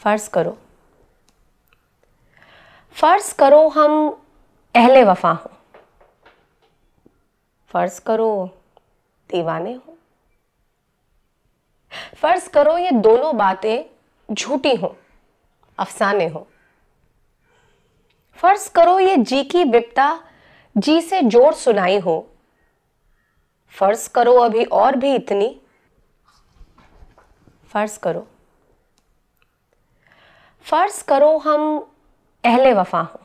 फर्ज करो हम अहले वफा हो, फर्ज करो दीवाने हो, फर्ज करो ये दोनों बातें झूठी हो, अफसाने हो, फर्ज करो ये जी की विपता जी से जोर सुनाई हो, फर्ज करो अभी और भी इतनी, फर्ज करो हम अहले वफा हो,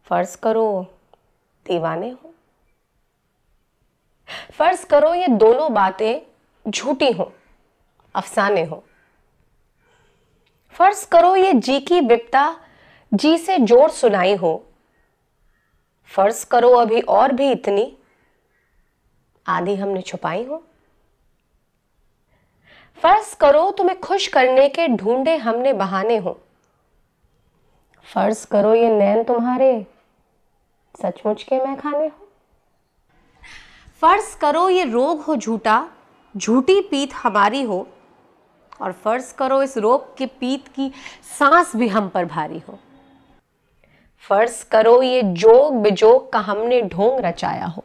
फर्ज करो दीवाने हो, फर्ज करो ये दोनों बातें झूठी हो, अफसाने हो, फर्ज करो ये जी की विपता जी से जोर सुनाई हो, फर्ज करो अभी और भी इतनी आधी हमने छुपाई हो, फर्ज करो तुम्हें खुश करने के ढूंढे हमने बहाने हो, फर्ज करो ये नैन तुम्हारे सचमुच के मैखाने हो, फर्ज करो ये रोग हो झूठा, झूठी पीत हमारी हो, और फर्ज करो इस रोग के पीत की सांस भी हम पर भारी हो, फर्ज करो ये जोग बिजोग का हमने ढोंग रचाया हो,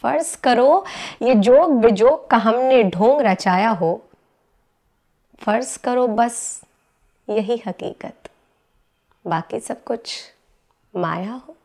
फर्ज करो ये जोग बिजोग का हमने ढोंग रचाया हो, फर्ज करो बस यही हकीकत बाकी सब कुछ माया हो।